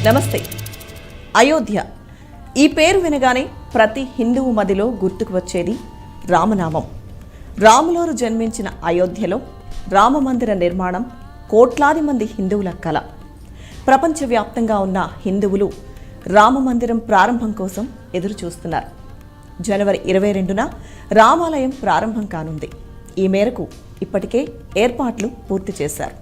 నమస్తే. అయోధ్య ఈ పేరు వినగానే ప్రతి హిందువు మదిలో గుర్తుకు వచ్చేది రామనామం. రాములోరు జన్మించిన అయోధ్యలో రామమందిర నిర్మాణం కోట్లాది మంది హిందువుల కల. ప్రపంచవ్యాప్తంగా ఉన్న హిందువులు రామమందిరం ప్రారంభం కోసం ఎదురు చూస్తున్నారు. జనవరి 22న రామాలయం ప్రారంభం కానుంది. ఈ మేరకు ఇప్పటికే ఏర్పాట్లు పూర్తి చేశారు.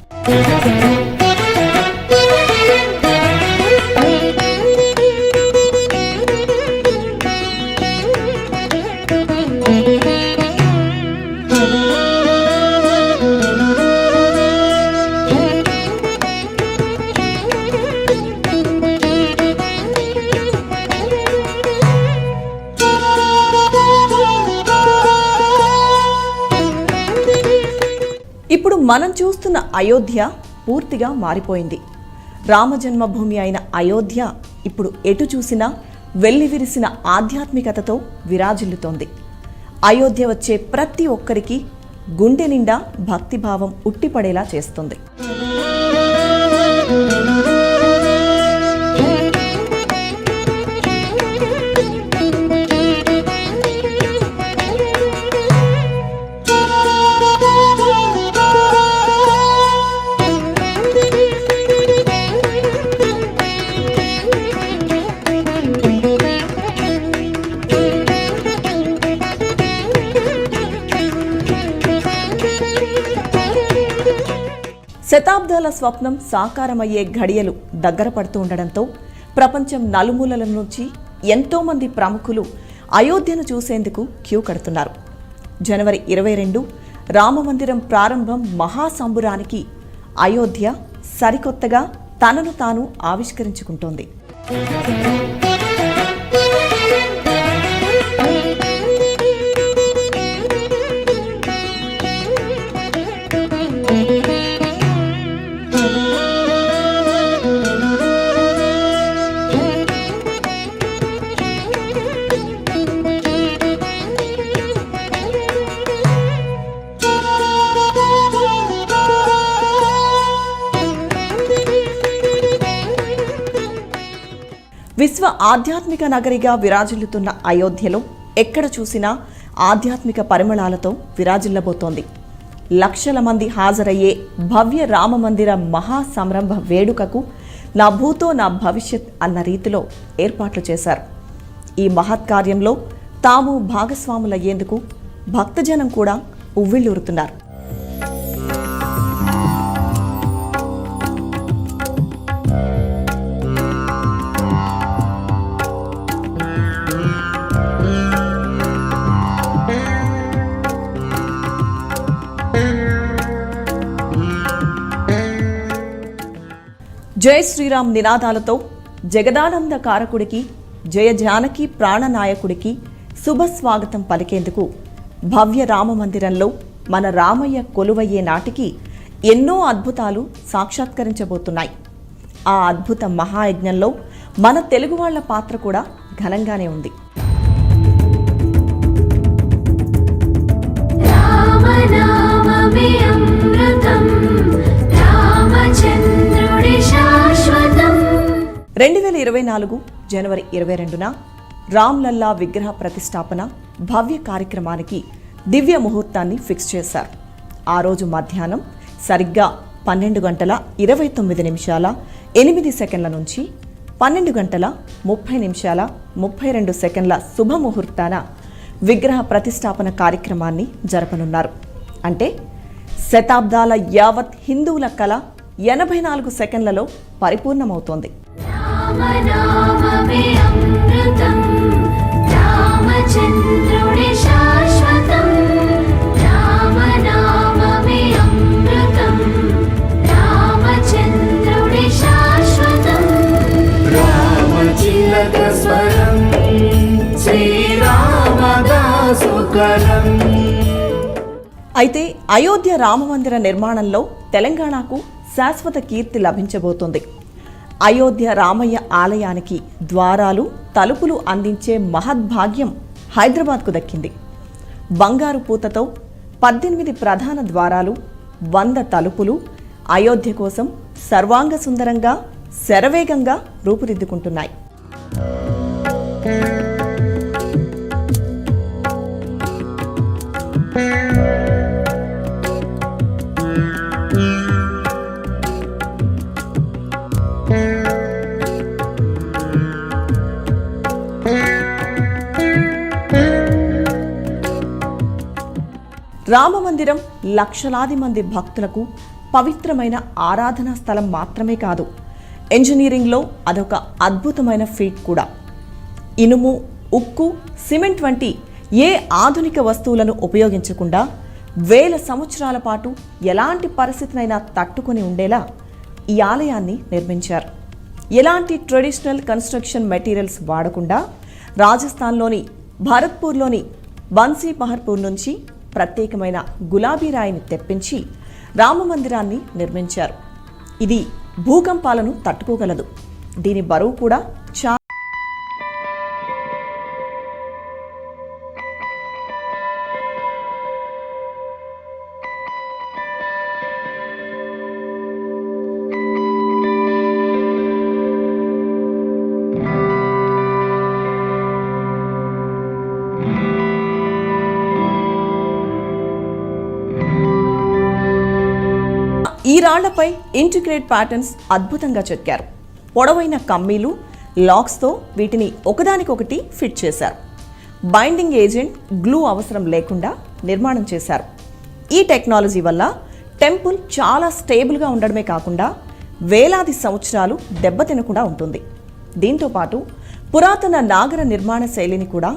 ఇప్పుడు మనం చూస్తున్న అయోధ్య పూర్తిగా మారిపోయింది. రామజన్మభూమి అయిన అయోధ్య ఇప్పుడు ఎటు చూసినా వెల్లివిరిసిన ఆధ్యాత్మికతతో విరాజిల్లుతోంది. అయోధ్య వచ్చే ప్రతి ఒక్కరికి గుండె నిండా భక్తిభావం ఉట్టిపడేలా చేస్తుంది. శతాబ్దాల స్వప్నం సాకారమయ్యే ఘడియలు దగ్గర పడుతూ ఉండడంతో ప్రపంచం నలుమూలల నుంచి ఎంతోమంది ప్రముఖులు అయోధ్యను చూసేందుకు క్యూ కడుతున్నారు. జనవరి 22 రామమందిరం ప్రారంభం మహాసంబురానికి అయోధ్య సరికొత్తగా తనను తాను ఆవిష్కరించుకుంటోంది. విశ్వ ఆధ్యాత్మిక నగరిగా విరాజిల్లుతున్న అయోధ్యలో ఎక్కడ చూసినా ఆధ్యాత్మిక పరిమళాలతో విరాజిల్లబోతోంది. లక్షల మంది హాజరయ్యే భవ్య రామమందిర మహాసంరంభ వేడుకకు నా భూతో నా భవిష్యత్ అన్న రీతిలో ఏర్పాట్లు చేశారు. ఈ మహత్కార్యంలో తాము భాగస్వాములయ్యేందుకు భక్తజనం కూడా ఉవ్విళ్ళూరుతున్నారు. జై శ్రీరామ్ నినాదాలతో జగదానంద కారకుడికి, జయ జానకి ప్రాణనాయకుడికి శుభస్వాగతం పలికేందుకు భవ్య రామమందిరంలో మన రామయ్య కొలువయ్యే నాటికి ఎన్నో అద్భుతాలు సాక్షాత్కరించబోతున్నాయి. ఆ అద్భుత మహాయజ్ఞంలో మన తెలుగు వాళ్ల పాత్ర కూడా ఘనంగానే ఉంది. రెండు 2024 జనవరి 22న రామ్లల్లా విగ్రహ ప్రతిష్టాపన భవ్య కార్యక్రమానికి దివ్య ముహూర్తాన్ని ఫిక్స్ చేశారు. ఆ రోజు మధ్యాహ్నం సరిగ్గా 12:29:08 నుంచి 12:30:32 శుభముహూర్తాన విగ్రహ ప్రతిష్టాపన కార్యక్రమాన్ని జరపనున్నారు. అంటే శతాబ్దాల యావత్ హిందువుల కళ 84 సెకండ్లలో పరిపూర్ణమవుతోంది. అయితే అయోధ్య రామమందిర నిర్మాణంలో తెలంగాణకు శాశ్వత కీర్తి లభించబోతోంది. అయోధ్య రామయ్య ఆలయానికి ద్వారాలు, తలుపులు అందించే మహద్భాగ్యం హైదరాబాద్కు దక్కింది. బంగారు పూతతో 18 ప్రధాన ద్వారాలు, 100 తలుపులు అయోధ్య కోసం సర్వాంగ సుందరంగా శరవేగంగా రూపుదిద్దుకుంటున్నాయి. రామమందిరం లక్షలాది మంది భక్తులకు పవిత్రమైన ఆరాధనా స్థలం మాత్రమే కాదు, ఇంజనీరింగ్లో అదొక అద్భుతమైన ఫీట్ కూడా. ఇనుము, ఉక్కు, సిమెంట్ వంటి ఏ ఆధునిక వస్తువులను ఉపయోగించకుండా వేల సంవత్సరాల పాటు ఎలాంటి పరిస్థితినైనా తట్టుకొని ఉండేలా ఈ ఆలయాన్ని నిర్మించారు. ఎలాంటి ట్రెడిషనల్ కన్స్ట్రక్షన్ మెటీరియల్స్ వాడకుండా రాజస్థాన్లోని భరత్పూర్లోని బన్సీపహర్పూర్ నుంచి ప్రత్యేకమైన గులాబీ రాయిని తెప్పించి రామమందిరాన్ని నిర్మించారు. ఇది భూకంపాలను తట్టుకోగలదు. దీని బరువు కూడా ఈ రాళ్లపై ఇంటిగ్రేట్ ప్యాటర్న్స్ అద్భుతంగా చెక్కారు. పొడవైన కమ్మీలు, లాక్స్తో వీటిని ఒకదానికొకటి ఫిట్ చేశారు. బైండింగ్ ఏజెంట్, గ్లూ అవసరం లేకుండా నిర్మాణం చేశారు. ఈ టెక్నాలజీ వల్ల టెంపుల్ చాలా స్టేబుల్గా ఉండడమే కాకుండా వేలాది సంవత్సరాలు దెబ్బతినకుండా ఉంటుంది. దీంతో పాటు పురాతన నాగర నిర్మాణ శైలిని కూడా